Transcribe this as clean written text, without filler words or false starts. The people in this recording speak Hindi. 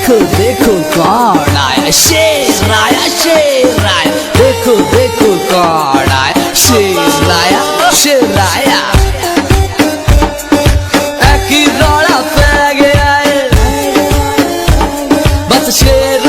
देखो देखो कौन आया, शेर आया, शेर आया। देखो देखो कौन आया, शेर आया, शेर आया। एक ही रौला पै गया है, बस शेर